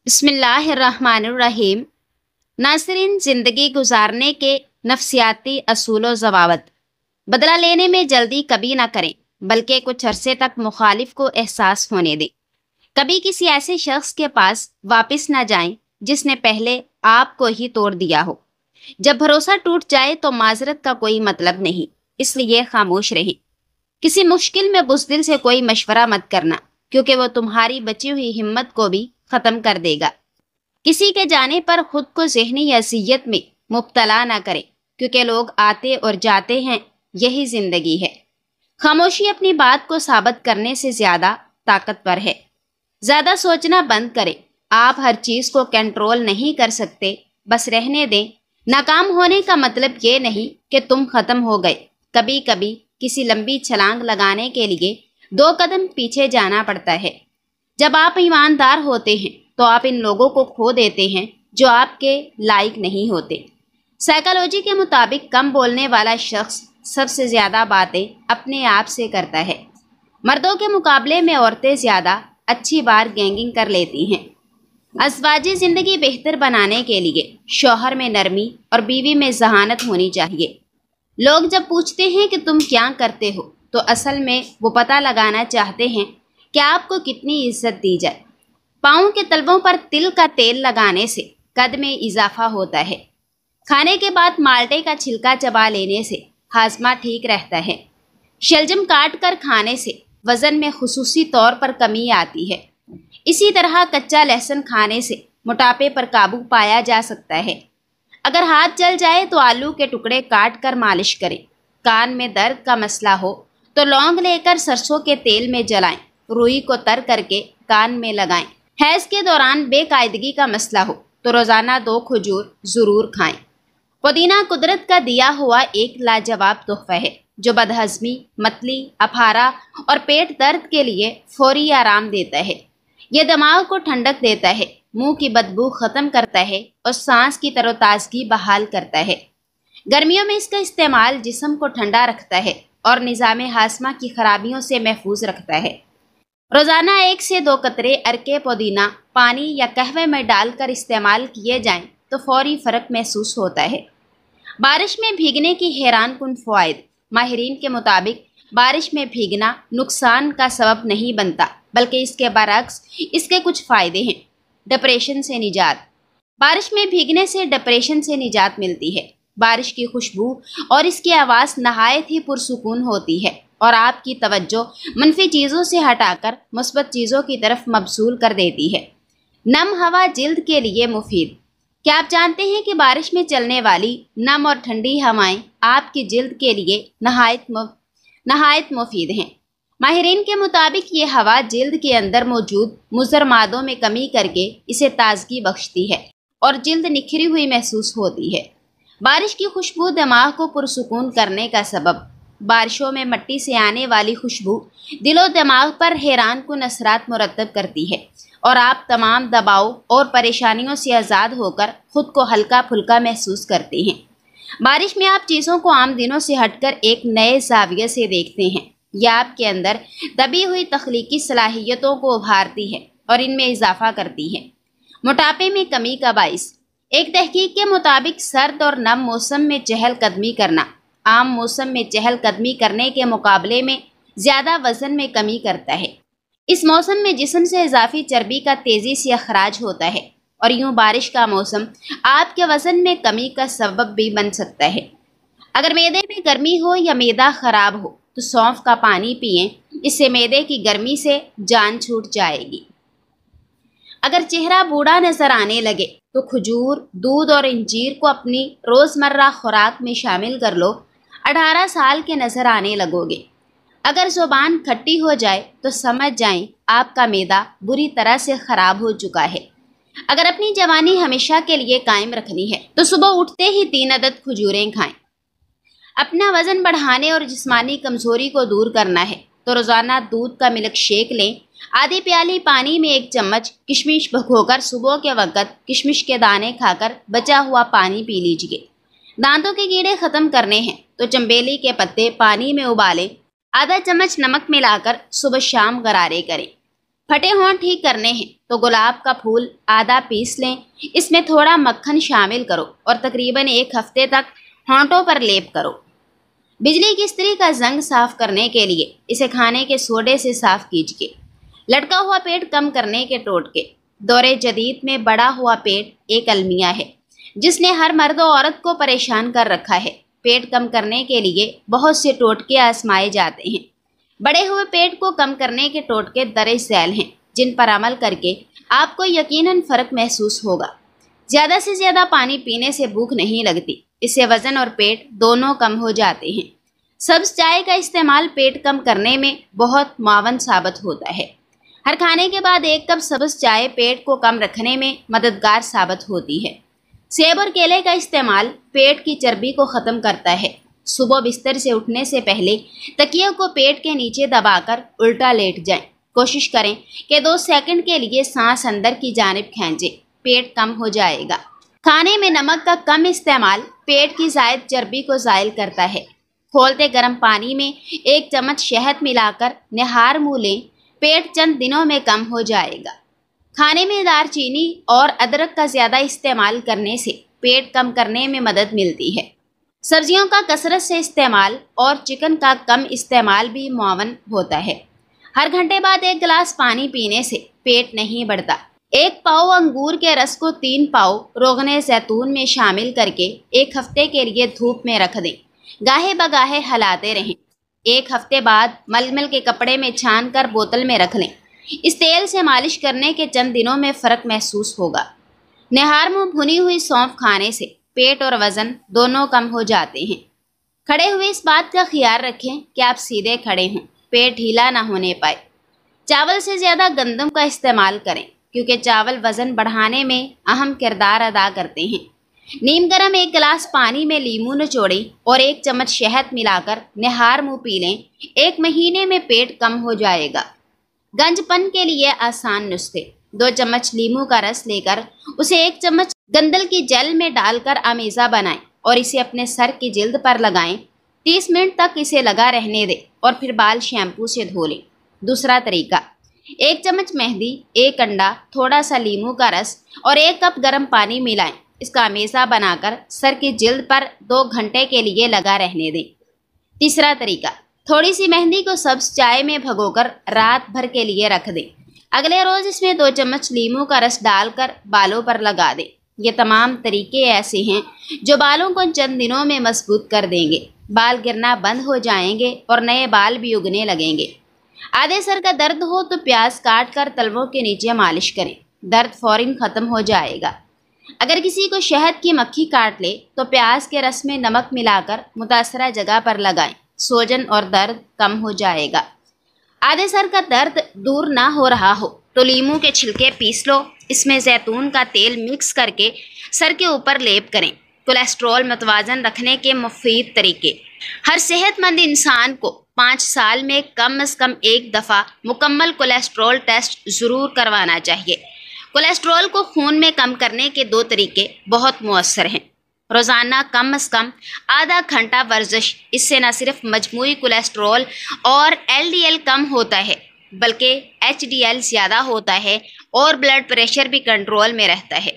بسم اللہ الرحمن الرحیم۔ ناظرین، زندگی گزارنے کے نفسیاتی اصول و ضوابط: بدلہ لینے میں جلدی کبھی نہ کریں، بلکہ کچھ عرصے تک مخالف کو احساس ہونے دیں۔ کبھی کسی ایسے شخص کے پاس واپس نہ جائیں جس نے پہلے آپ کو ہی توڑ دیا ہو۔ جب بھروسہ ٹوٹ جائے تو معذرت کا کوئی مطلب نہیں، اس لیے خاموش رہیں۔ کسی مشکل میں بزدل سے کوئی مشورہ مت کرنا، کیونکہ وہ تمہاری بچی ہوئی ہمت کو بھی ختم کر دے گا۔ کسی کے جانے پر خود کو ذہنی اذیت میں مبتلا نہ کریں، کیونکہ لوگ آتے اور جاتے ہیں، یہی زندگی ہے۔ خاموشی اپنی بات کو ثابت کرنے سے زیادہ طاقتور ہے۔ زیادہ سوچنا بند کریں۔ آپ ہر چیز کو کنٹرول نہیں کر سکتے، بس رہنے دیں۔ ناکام ہونے کا مطلب یہ نہیں کہ تم ختم ہو گئے۔ کبھی کبھی کسی لمبی چھلانگ لگانے کے لیے 2 قدم پیچھے جانا پڑتا ہے۔ جب آپ ایماندار ہوتے ہیں تو آپ ان لوگوں کو کھو دیتے ہیں جو آپ کے لائق نہیں ہوتے۔ سائیکالوجی کے مطابق کم بولنے والا شخص سب سے زیادہ باتیں اپنے آپ سے کرتا ہے۔ مردوں کے مقابلے میں عورتیں زیادہ اچھی بارگیننگ کر لیتی ہیں۔ ازواجی زندگی بہتر بنانے کے لیے شوہر میں نرمی اور بیوی میں ذہانت ہونی چاہیے۔ لوگ جب پوچھتے ہیں کہ تم کیا کرتے ہو، تو اصل میں وہ پتہ لگانا چاہتے ہیں کہ آپ کو کتنی عزت دی جائے۔ پاؤں کے تلووں پر تل کا تیل لگانے سے قد میں اضافہ ہوتا ہے۔ کھانے کے بعد مالٹے کا چھلکا چبا لینے سے ہاضمہ ٹھیک رہتا ہے۔ شلجم کاٹ کر کھانے سے وزن میں خصوصی طور پر کمی آتی ہے۔ اسی طرح کچا لہسن کھانے سے موٹاپے پر قابو پایا جا سکتا ہے۔ اگر ہاتھ جل جائے تو آلو کے ٹکڑے کاٹ کر مالش کریں۔ کان میں درد کا مسئلہ ہو تو لونگ لے کر سرسوں کے تیل میں جلائیں، روئی کو تر کر کے کان میں لگائیں۔ حیض کے دوران بے قاعدگی کا مسئلہ ہو تو روزانہ 2 کھجور ضرور کھائیں۔ پودینہ قدرت کا دیا ہوا ایک لاجواب تحفہ ہے جو بدہضمی، متلی، اپھارا اور پیٹ درد کے لیے فوری آرام دیتا ہے۔ یہ دماغ کو ٹھنڈک دیتا ہے، منہ کی بدبو ختم کرتا ہے اور سانس کی تر و تازگی بحال کرتا ہے۔ گرمیوں میں اس کا استعمال جسم کو ٹھنڈا رکھتا ہے اور نظام ہاضمہ کی خرابیوں سے محفوظ رکھتا ہے۔ روزانہ 1 سے 2 قطرے ارکے پودینہ پانی یا قہوے میں ڈال کر استعمال کیے جائیں تو فوری فرق محسوس ہوتا ہے۔ بارش میں بھیگنے کی حیران کن فوائد: ماہرین کے مطابق بارش میں بھیگنا نقصان کا سبب نہیں بنتا، بلکہ اس کے برعکس اس کے کچھ فائدے ہیں۔ ڈپریشن سے نجات: بارش میں بھیگنے سے ڈپریشن سے نجات ملتی ہے۔ بارش کی خوشبو اور اس کی آواز نہایت ہی پرسکون ہوتی ہے اور آپ کی توجہ منفی چیزوں سے ہٹا کر مثبت چیزوں کی طرف مبذول کر دیتی ہے۔ نم ہوا جلد کے لیے مفید: کیا آپ جانتے ہیں کہ بارش میں چلنے والی نم اور ٹھنڈی ہوائیں آپ کی جلد کے لیے نہایت مفید ہیں؟ ماہرین کے مطابق یہ ہوا جلد کے اندر موجود مضر مادوں میں کمی کر کے اسے تازگی بخشتی ہے اور جلد نکھری ہوئی محسوس ہوتی ہے۔ بارش کی خوشبو دماغ کو پرسکون کرنے کا سبب: بارشوں میں مٹی سے آنے والی خوشبو دل و دماغ پر حیران کن اثرات مرتب کرتی ہے اور آپ تمام دباؤ اور پریشانیوں سے آزاد ہو کر خود کو ہلکا پھلکا محسوس کرتے ہیں۔ بارش میں آپ چیزوں کو عام دنوں سے ہٹ کر ایک نئے زاویے سے دیکھتے ہیں۔ یہ آپ کے اندر دبی ہوئی تخلیقی صلاحیتوں کو ابھارتی ہے اور ان میں اضافہ کرتی ہے۔ موٹاپے میں کمی کا باعث: ایک تحقیق کے مطابق سرد اور نم موسم میں چہل قدمی کرنا عام موسم میں چہل قدمی کرنے کے مقابلے میں زیادہ وزن میں کمی کرتا ہے۔ اس موسم میں جسم سے اضافی چربی کا تیزی سے اخراج ہوتا ہے اور یوں بارش کا موسم آپ کے وزن میں کمی کا سبب بھی بن سکتا ہے۔ اگر معدے میں گرمی ہو یا معدہ خراب ہو تو سونف کا پانی پئیں، اس سے معدے کی گرمی سے جان چھوٹ جائے گی۔ اگر چہرہ بوڑھا نظر آنے لگے تو کھجور، دودھ اور انجیر کو اپنی روزمرہ خوراک میں شامل کر لو، 18 سال کے نظر آنے لگو گے۔ اگر زبان کھٹی ہو جائے تو سمجھ جائیں آپ کا معدہ بری طرح سے خراب ہو چکا ہے۔ اگر اپنی جوانی ہمیشہ کے لیے قائم رکھنی ہے تو صبح اٹھتے ہی 3 عدد کھجوریں کھائیں۔ اپنا وزن بڑھانے اور جسمانی کمزوری کو دور کرنا ہے تو روزانہ دودھ کا ملک شیک لیں۔ آدھی پیالی پانی میں 1 چمچ کشمش بھگو کر صبح کے وقت کشمش کے دانے کھا کر بچا ہوا پانی پی لیجیے۔ دانتوں کے کیڑے ختم کرنے ہیں تو چنبیلی کے پتے پانی میں ابالیں، آدھا چمچ نمک ملا کر صبح شام غرارے کریں۔ پھٹے ہونٹ ٹھیک کرنے ہیں تو گلاب کا پھول آدھا پیس لیں، اس میں تھوڑا مکھن شامل کرو اور تقریباً 1 ہفتے تک ہونٹوں پر لیپ کرو۔ بجلی کی استری کا زنگ صاف کرنے کے لیے اسے کھانے کے سوڈے سے صاف کیجیے۔ لٹکا ہوا پیٹ کم کرنے کے ٹوٹکے۔ دور جدید میں بڑا ہوا پیٹ ایک المیہ ہے جس نے ہر مرد و عورت کو پریشان کر رکھا ہے۔ پیٹ کم کرنے کے لیے بہت سے ٹوٹکے آزمائے جاتے ہیں۔ بڑے ہوئے پیٹ کو کم کرنے کے ٹوٹکے درج ذیل ہیں جن پر عمل کر کے آپ کو یقیناً فرق محسوس ہوگا۔ زیادہ سے زیادہ پانی پینے سے بھوک نہیں لگتی، اس سے وزن اور پیٹ دونوں کم ہو جاتے ہیں۔ سبز چائے کا استعمال پیٹ کم کرنے میں بہت معاون ثابت ہوتا ہے۔ ہر کھانے کے بعد 1 کپ سبز چائے پیٹ کو کم رکھنے میں مددگار ثابت ہوتی ہے۔ سیب اور کیلے کا استعمال پیٹ کی چربی کو ختم کرتا ہے۔ صبح بستر سے اٹھنے سے پہلے تکیے کو پیٹ کے نیچے دبا کر الٹا لیٹ جائیں۔ کوشش کریں کہ 2 سیکنڈ کے لیے سانس اندر کی جانب کھینچیں، پیٹ کم ہو جائے گا۔ کھانے میں نمک کا کم استعمال پیٹ کی زائد چربی کو زائل کرتا ہے۔ کھولتے گرم پانی میں 1 چمچ شہد ملا کر نہار منہ لیں، پیٹ چند دنوں میں کم ہو جائے گا۔ کھانے میں دار چینی اور ادرک کا زیادہ استعمال کرنے سے پیٹ کم کرنے میں مدد ملتی ہے۔ سبزیوں کا کثرت سے استعمال اور چکن کا کم استعمال بھی معاون ہوتا ہے۔ ہر گھنٹے بعد 1 گلاس پانی پینے سے پیٹ نہیں بڑھتا۔ 1 پاؤ انگور کے رس کو 3 پاؤ روغن زیتون میں شامل کر کے 1 ہفتے کے لیے دھوپ میں رکھ دیں۔ گاہے بگاہے ہلاتے رہیں۔ 1 ہفتے بعد ململ کے کپڑے میں چھان کر بوتل میں رکھ لیں۔ اس تیل سے مالش کرنے کے چند دنوں میں فرق محسوس ہوگا۔ نہار منہ بھنی ہوئی سونف کھانے سے پیٹ اور وزن دونوں کم ہو جاتے ہیں۔ کھڑے ہوئے اس بات کا خیال رکھیں کہ آپ سیدھے کھڑے ہوں، پیٹ ڈھیلا نہ ہونے پائے۔ چاول سے زیادہ گندم کا استعمال کریں کیونکہ چاول وزن بڑھانے میں اہم کردار ادا کرتے ہیں۔ نیم گرم 1 گلاس پانی میں لیموں نچوڑیں اور 1 چمچ شہد ملا کر نہار منہ پی لیں۔ 1 مہینے میں پیٹ کم ہو جائے گا۔ گنج پن کے لیے آسان نسخے۔ 2 چمچ لیموں کا رس لے کر اسے 1 چمچ گندل کی جل میں ڈال کر آمیزہ بنائیں اور اسے اپنے سر کی جلد پر لگائیں۔ 30 منٹ تک اسے لگا رہنے دیں اور پھر بال شیمپو سے دھو لیں۔ دوسرا طریقہ، 1 چمچ مہندی، 1 انڈا، تھوڑا سا لیموں کا رس اور 1 کپ گرم پانی ملائیں۔ اس کا آمیزہ بنا کر سر کی جلد پر 2 گھنٹے کے لیے لگا رہنے دیں۔ تیسرا طریقہ، تھوڑی سی مہندی کو سبز چائے میں بھگو کر رات بھر کے لیے رکھ دیں۔ اگلے روز اس میں 2 چمچ لیموں کا رس ڈال کر بالوں پر لگا دیں۔ یہ تمام طریقے ایسے ہیں جو بالوں کو چند دنوں میں مضبوط کر دیں گے۔ بال گرنا بند ہو جائیں گے اور نئے بال بھی اگنے لگیں گے۔ آدھے سر کا درد ہو تو پیاز کاٹ کر تلووں کے نیچے مالش کریں، درد فوراً ختم ہو جائے گا۔ اگر کسی کو شہد کی مکھی کاٹ لے تو پیاز کے رس میں نمک ملا کر متاثرہ جگہ پر لگائیں، سوجن اور درد کم ہو جائے گا۔ آدھے سر کا درد دور نہ ہو رہا ہو تو لیموں کے چھلکے پیس لو، اس میں زیتون کا تیل مکس کر کے سر کے اوپر لیپ کریں۔ کولیسٹرول متوازن رکھنے کے مفید طریقے۔ ہر صحت مند انسان کو 5 سال میں کم از کم 1 دفعہ مکمل کولیسٹرول ٹیسٹ ضرور کروانا چاہیے۔ کولیسٹرول کو خون میں کم کرنے کے 2 طریقے بہت مؤثر ہیں۔ روزانہ کم از کم آدھا گھنٹہ ورزش، اس سے نہ صرف مجموعی کولیسٹرول اور LDL کم ہوتا ہے بلکہ HDL زیادہ ہوتا ہے اور بلڈ پریشر بھی کنٹرول میں رہتا ہے۔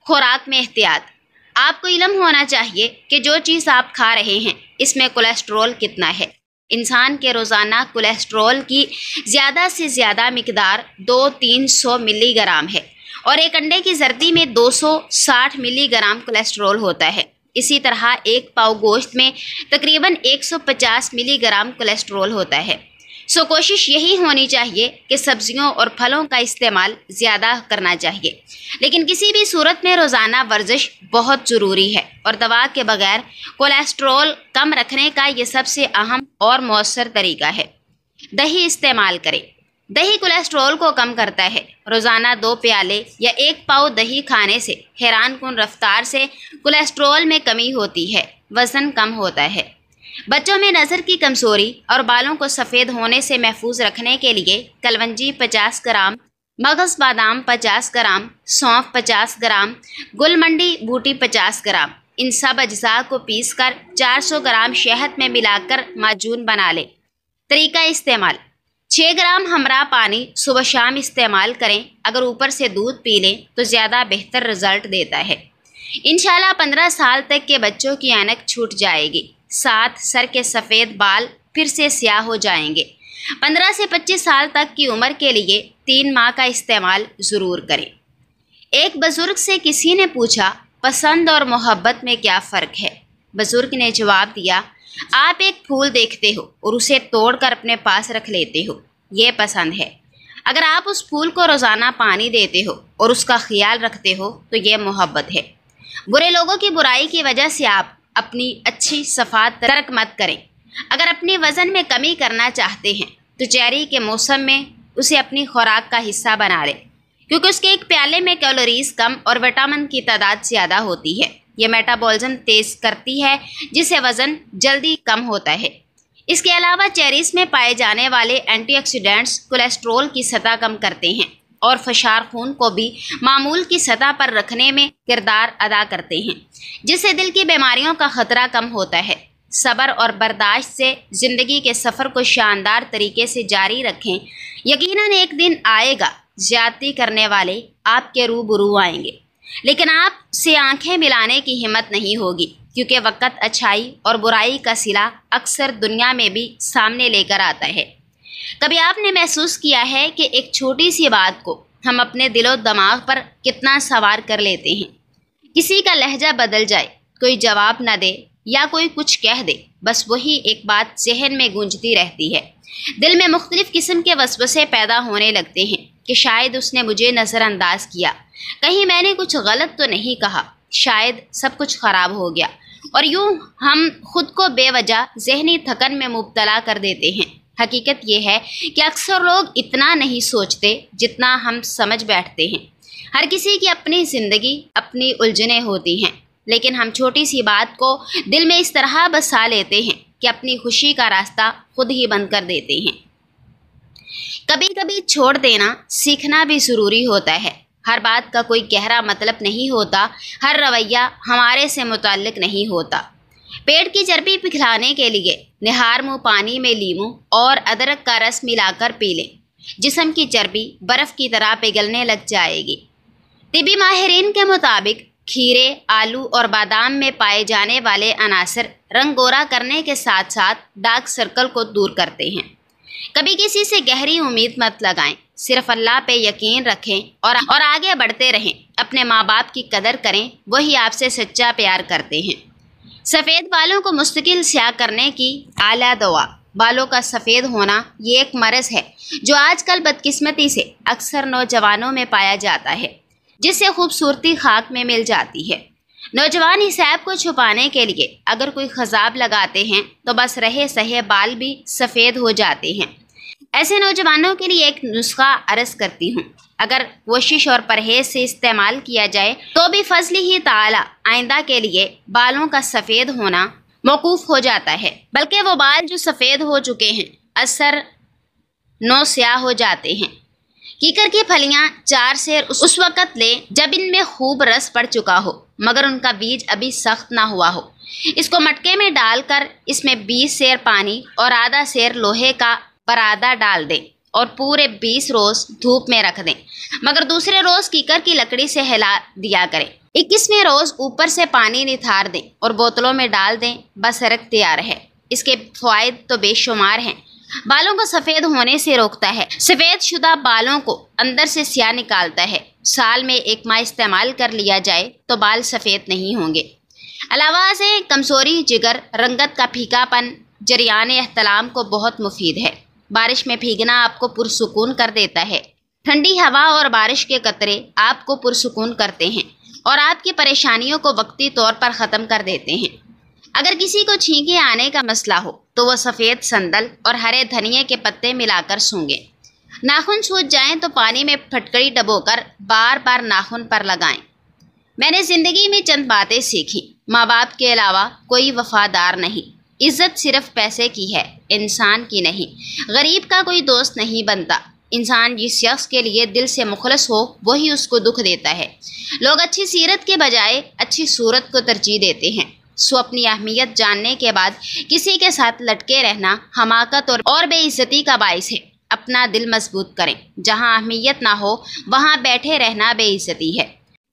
خوراک میں احتیاط۔ آپ کو علم ہونا چاہیے کہ جو چیز آپ کھا رہے ہیں اس میں کولیسٹرول کتنا ہے۔ انسان کے روزانہ کولیسٹرول کی زیادہ سے زیادہ مقدار 200-300 ملی گرام ہے اور 1 انڈے کی زردی میں 260 ملی گرام کولیسٹرول ہوتا ہے۔ اسی طرح 1 پاؤ گوشت میں تقریباً 150 ملی گرام کولیسٹرول ہوتا ہے۔ کوشش یہی ہونی چاہیے کہ سبزیوں اور پھلوں کا استعمال زیادہ کرنا چاہیے، لیکن کسی بھی صورت میں روزانہ ورزش بہت ضروری ہے اور دوا کے بغیر کولیسٹرول کم رکھنے کا یہ سب سے اہم اور مؤثر طریقہ ہے۔ دہی استعمال کریں۔ دہی کولیسٹرول کو کم کرتا ہے۔ روزانہ 2 پیالے یا 1 پاؤ دہی کھانے سے حیران کن رفتار سے کولیسٹرول میں کمی ہوتی ہے، وزن کم ہوتا ہے۔ بچوں میں نظر کی کمزوری اور بالوں کو سفید ہونے سے محفوظ رکھنے کے لیے کلونجی 50 گرام، مغز بادام 50 گرام، سونف 50 گرام، گل منڈی بوٹی 50 گرام، ان سب اجزاء کو پیس کر 400 گرام شہد میں ملا کر معجون بنا لیں۔ طریقہ استعمال: 6 گرام ہمراہ پانی صبح شام استعمال کریں۔ اگر اوپر سے دودھ پی لیں تو زیادہ بہتر رزلٹ دیتا ہے۔ انشاءاللہ 15 سال تک کے بچوں کی اینک چھوٹ جائے گی۔ 7 سر کے سفید بال پھر سے سیاہ ہو جائیں گے۔ 15 سے 25 سال تک کی عمر کے لیے 3 ماہ کا استعمال ضرور کریں۔ ایک بزرگ سے کسی نے پوچھا، پسند اور محبت میں کیا فرق ہے؟ بزرگ نے جواب دیا، آپ ایک پھول دیکھتے ہو اور اسے توڑ کر اپنے پاس رکھ لیتے ہو، یہ پسند ہے۔ اگر آپ اس پھول کو روزانہ پانی دیتے ہو اور اس کا خیال رکھتے ہو تو یہ محبت ہے۔ برے لوگوں کی برائی کی وجہ سے آپ اپنی اچھی صفات ترک مت کریں۔ اگر اپنی وزن میں کمی کرنا چاہتے ہیں تو چیری کے موسم میں اسے اپنی خوراک کا حصہ بنا لیں، کیونکہ اس کے ایک پیالے میں کیلوریز کم اور وٹامن کی تعداد زیادہ ہوتی ہے۔ یہ میٹابولزم تیز کرتی ہے جس سے وزن جلدی کم ہوتا ہے۔ اس کے علاوہ چیریز میں پائے جانے والے اینٹی آکسیڈنٹس کولیسٹرول کی سطح کم کرتے ہیں اور فشار خون کو بھی معمول کی سطح پر رکھنے میں کردار ادا کرتے ہیں، جس سے دل کی بیماریوں کا خطرہ کم ہوتا ہے۔ صبر اور برداشت سے زندگی کے سفر کو شاندار طریقے سے جاری رکھیں۔ یقیناً ایک دن آئے گا زیادتی کرنے والے آپ کے روبرو آئیں گے، لیکن آپ سے آنکھیں ملانے کی ہمت نہیں ہوگی، کیونکہ وقت اچھائی اور برائی کا صلہ اکثر دنیا میں بھی سامنے لے کر آتا ہے۔ کبھی آپ نے محسوس کیا ہے کہ ایک چھوٹی سی بات کو ہم اپنے دل و دماغ پر کتنا سوار کر لیتے ہیں؟ کسی کا لہجہ بدل جائے، کوئی جواب نہ دے یا کوئی کچھ کہہ دے، بس وہی ایک بات ذہن میں گونجتی رہتی ہے۔ دل میں مختلف قسم کے وسوسے پیدا ہونے لگتے ہیں کہ شاید اس نے مجھے نظر انداز کیا، کہیں میں نے کچھ غلط تو نہیں کہا، شاید سب کچھ خراب ہو گیا، اور یوں ہم خود کو بے وجہ ذہنی تھکن میں مبتلا کر دیتے ہیں۔ حقیقت یہ ہے کہ اکثر لوگ اتنا نہیں سوچتے جتنا ہم سمجھ بیٹھتے ہیں۔ ہر کسی کی اپنی زندگی، اپنی الجھنیں ہوتی ہیں، لیکن ہم چھوٹی سی بات کو دل میں اس طرح بسا لیتے ہیں کہ اپنی خوشی کا راستہ خود ہی بند کر دیتے ہیں۔ کبھی کبھی چھوڑ دینا سیکھنا بھی ضروری ہوتا ہے۔ ہر بات کا کوئی گہرا مطلب نہیں ہوتا، ہر رویہ ہمارے سے متعلق نہیں ہوتا۔ پیٹ کی چربی پگھلانے کے لیے نہار منہ پانی میں لیموں اور ادرک کا رس ملا کر پی لیں، جسم کی چربی برف کی طرح پگھلنے لگ جائے گی۔ طبی ماہرین کے مطابق کھیرے، آلو اور بادام میں پائے جانے والے عناصر رنگ گورا کرنے کے ساتھ ساتھ ڈارک سرکل کو دور کرتے ہیں۔ کبھی کسی سے گہری امید مت لگائیں، صرف اللہ پہ یقین رکھیں اور آگے بڑھتے رہیں۔ اپنے ماں باپ کی قدر کریں، وہی آپ سے سچا پیار کرتے ہیں۔ سفید بالوں کو مستقل سیاہ کرنے کی اعلیٰ دوا۔ بالوں کا سفید ہونا یہ ایک مرض ہے جو آج کل بدقسمتی سے اکثر نوجوانوں میں پایا جاتا ہے، جس سے خوبصورتی خاک میں مل جاتی ہے۔ نوجوان حساب کو چھپانے کے لیے اگر کوئی خضاب لگاتے ہیں تو بس رہے سہے بال بھی سفید ہو جاتے ہیں۔ ایسے نوجوانوں کے لیے ایک نسخہ عرض کرتی ہوں، اگر کوشش اور پرہیز سے استعمال کیا جائے تو بھی فضل ہی تعالی آئندہ کے لیے بالوں کا سفید ہونا موقوف ہو جاتا ہے، بلکہ وہ بال جو سفید ہو چکے ہیں اثر نو سیاہ ہو جاتے ہیں۔ کیکر کی پھلیاں 4 سیر اس وقت لیں جب ان میں خوب رس پڑ چکا ہو مگر ان کا بیج ابھی سخت نہ ہوا ہو۔ اس کو مٹکے میں ڈال کر اس میں 20 سیر پانی اور آدھا سیر لوہے کا پرادہ ڈال دیں اور پورے 20 روز دھوپ میں رکھ دیں، مگر دوسرے روز کیکر کی لکڑی سے ہلا دیا کریں۔ 21ویں روز اوپر سے پانی نتھار دیں اور بوتلوں میں ڈال دیں، بس رکھ تیار ہے۔ اس کے فوائد تو بے شمار ہیں۔ بالوں کو سفید ہونے سے روکتا ہے، سفید شدہ بالوں کو اندر سے سیاہ نکالتا ہے۔ سال میں 1 ماہ استعمال کر لیا جائے تو بال سفید نہیں ہوں گے۔ علاوہ سے کمزوری، جگر، رنگت کا پھیکا پن، جریان احتلام کو بہت مفید ہے۔ بارش میں بھیگنا آپ کو پرسکون کر دیتا ہے۔ ٹھنڈی ہوا اور بارش کے قطرے آپ کو پرسکون کرتے ہیں اور آپ کی پریشانیوں کو وقتی طور پر ختم کر دیتے ہیں۔ اگر کسی کو چھینکیں آنے کا مسئلہ ہو تو وہ سفید سندل اور ہرے دھنیے کے پتے ملا کر سونگیں۔ ناخن چھوٹ جائیں تو پانی میں پھٹکڑی ڈبو کر بار بار ناخن پر لگائیں۔ میں نے زندگی میں چند باتیں سیکھی۔ ماں باپ کے علاوہ کوئی وفادار نہیں۔ عزت صرف پیسے کی ہے، انسان کی نہیں۔ غریب کا کوئی دوست نہیں بنتا۔ انسان جس شخص کے لیے دل سے مخلص ہو وہی اس کو دکھ دیتا ہے۔ لوگ اچھی سیرت کے بجائے اچھی صورت کو ترجیح دیتے ہیں۔ سو اپنی اہمیت جاننے کے بعد کسی کے ساتھ لٹکے رہنا حماقت اور بے عزتی کا باعث ہے۔ اپنا دل مضبوط کریں۔ جہاں اہمیت نہ ہو وہاں بیٹھے رہنا بے عزتی ہے۔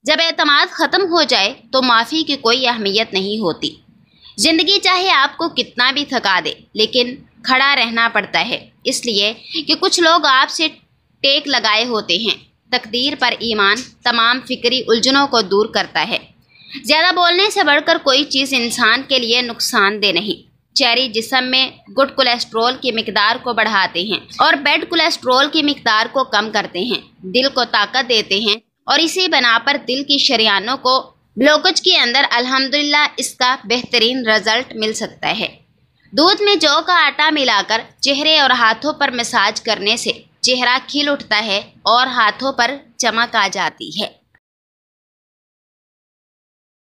جب اعتماد ختم ہو جائے تو معافی کی کوئی اہمیت نہیں ہوتی۔ زندگی چاہے آپ کو کتنا بھی تھکا دے لیکن کھڑا رہنا پڑتا ہے، اس لیے کہ کچھ لوگ آپ سے ٹیک لگائے ہوتے ہیں۔ تقدیر پر ایمان تمام فکری الجھنوں کو دور کرتا ہے۔ زیادہ بولنے سے بڑھ کر کوئی چیز انسان کے لیے نقصان دہ نہیں۔ چیری جسم میں گڈ کولیسٹرول کی مقدار کو بڑھاتے ہیں اور بیڈ کولیسٹرول کی مقدار کو کم کرتے ہیں، دل کو طاقت دیتے ہیں، اور اسی بنا پر دل کی شریانوں کو بلوکج کے اندر الحمدللہ اس کا بہترین رزلٹ مل سکتا ہے۔ دودھ میں جو کا آٹا ملا کر چہرے اور ہاتھوں پر مساج کرنے سے چہرہ کھل اٹھتا ہے اور ہاتھوں پر چمک آ جاتی ہے۔